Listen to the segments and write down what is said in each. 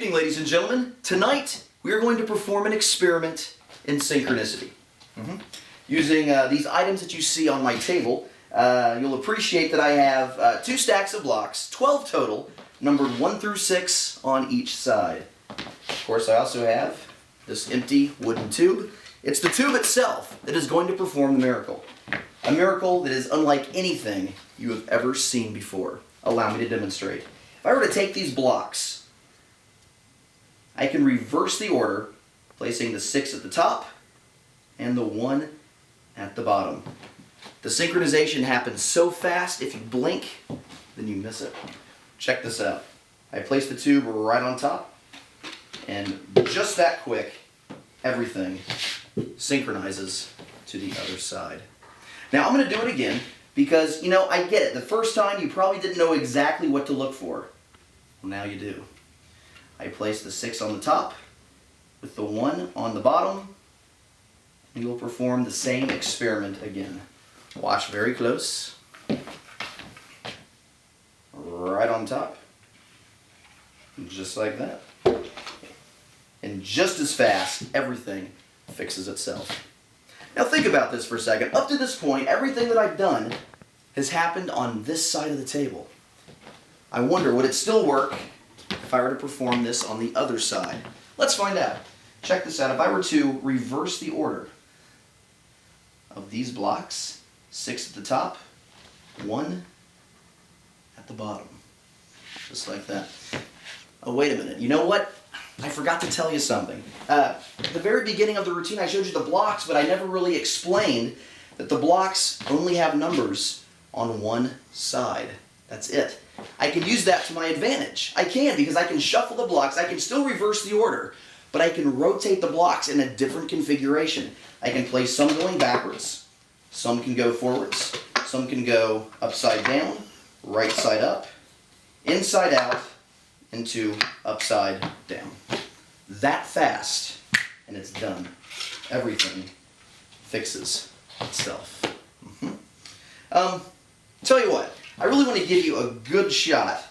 evening, ladies and gentlemen. Tonight, we are going to perform an experiment in synchronicity. Using these items that you see on my table, you'll appreciate that I have 2 stacks of blocks, 12 total, numbered 1 through 6 on each side. Of course, I also have this empty wooden tube. It's the tube itself that is going to perform the miracle. A miracle that is unlike anything you have ever seen before. Allow me to demonstrate. If I were to take these blocks, I can reverse the order, placing the 6 at the top and the 1 at the bottom. The synchronization happens so fast, if you blink, then you miss it. Check this out. I place the tube right on top, and just that quick, everything synchronizes to the other side. Now I'm going to do it again because, I get it. The first time you probably didn't know exactly what to look for. Well, now you do. I place the 6 on the top with the 1 on the bottom. We will perform the same experiment again. Watch very close. Right on top. Just like that. And just as fast, everything fixes itself. Now think about this for a second. Up to this point, everything that I've done has happened on this side of the table. I wonder, would it still work if I were to perform this on the other side? Let's find out. Check this out. If I were to reverse the order of these blocks, 6 at the top, 1 at the bottom. Just like that. Oh, wait a minute. You know what? I forgot to tell you something. At the very beginning of the routine, I showed you the blocks, but I never really explained that the blocks only have numbers on one side. That's it. I can use that to my advantage. I can, because I can shuffle the blocks. I can still reverse the order, but I can rotate the blocks in a different configuration. I can place some going backwards. Some can go forwards. Some can go upside down, right side up, inside out, into upside down. That fast, and it's done. Everything fixes itself. Tell you what, I really want to give you a good shot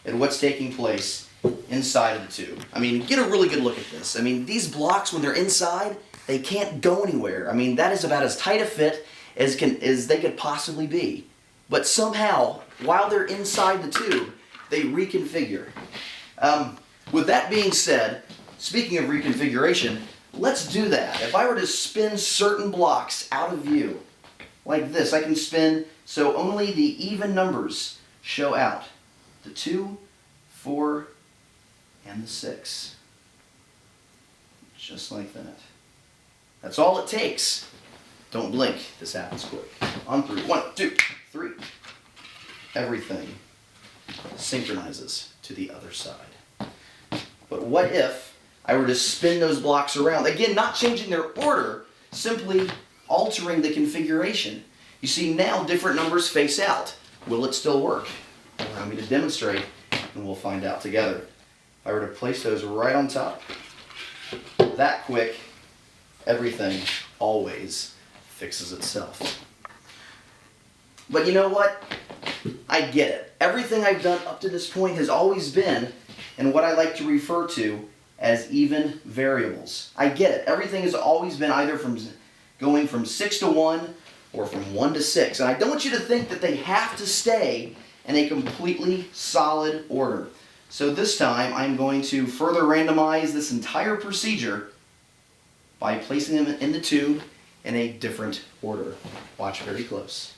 at what's taking place inside of the tube. I mean, get a really good look at this. I mean, these blocks, when they're inside, they can't go anywhere. I mean, that is about as tight a fit as they could possibly be. But somehow, while they're inside the tube, they reconfigure. With that being said, speaking of reconfiguration, let's do that. If I were to spin certain blocks out of view, like this, I can spin so only the even numbers show out. The 2, 4, and the 6. Just like that. That's all it takes. Don't blink. This happens quick. On 3. 1, 2, 3. Everything synchronizes to the other side. But what if I were to spin those blocks around? Again, not changing their order, simply altering the configuration. You see, now different numbers face out. Will it still work? Allow me to demonstrate, and we'll find out together. If I were to place those right on top, that quick, everything always fixes itself. But you know what? I get it. Everything I've done up to this point has always been in what I like to refer to as even variables. I get it. Everything has always been either going from 6 to 1 or from 1 to 6. And I don't want you to think that they have to stay in a completely solid order. So this time I'm going to further randomize this entire procedure by placing them in the tube in a different order. Watch very close.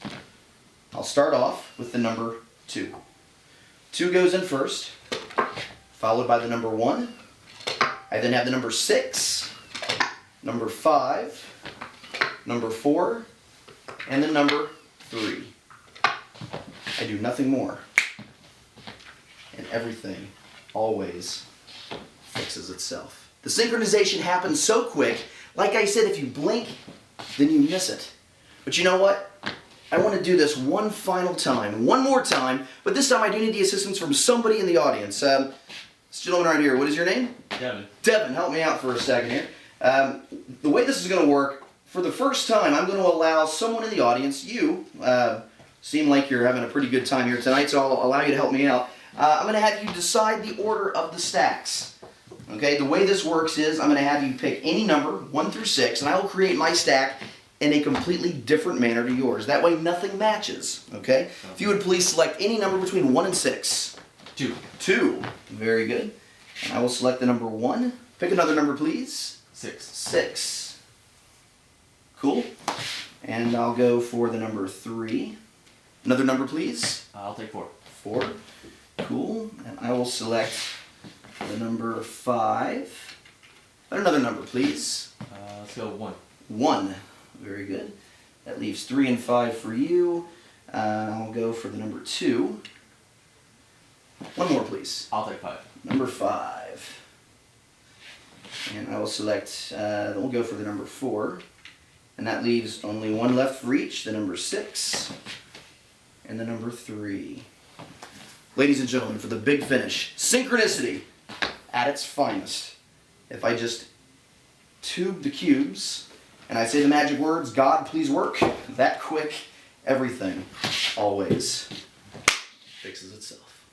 I'll start off with the number 2. 2 goes in first, followed by the number 1. I then have the number 6, number 5, number 4, and the number 3. I do nothing more. And everything always fixes itself. The synchronization happens so quick, like I said, if you blink, then you miss it. But you know what? I want to do this one final time, one more time, but this time I do need the assistance from somebody in the audience. This gentleman right here, what is your name? Devin. Devin, help me out for a second here. The way this is going to work, for the first time, I'm going to allow someone in the audience, you, seem like you're having a pretty good time here tonight, so I'll allow you to help me out. I'm going to have you decide the order of the stacks. Okay, the way this works is I'm going to have you pick any number, 1 through 6, and I will create my stack in a completely different manner to yours. That way nothing matches, okay? If you would please select any number between 1 and 6. 2. 2. Very good. And I will select the number 1. Pick another number, please. 6. 6. Cool. And I'll go for the number 3. Another number, please. I'll take 4. 4. Cool. And I will select the number 5. And another number, please. Let's go 1. 1. Very good. That leaves 3 and 5 for you. I'll go for the number 2. One more, please. I'll take 5. Number 5. And I will select, we'll go for the number 4. And that leaves only one left for each, the number 6 and the number 3. Ladies and gentlemen, for the big finish, synchronicity at its finest. If I just tube the cubes and I say the magic words, God, please work, that quick, everything always fixes itself.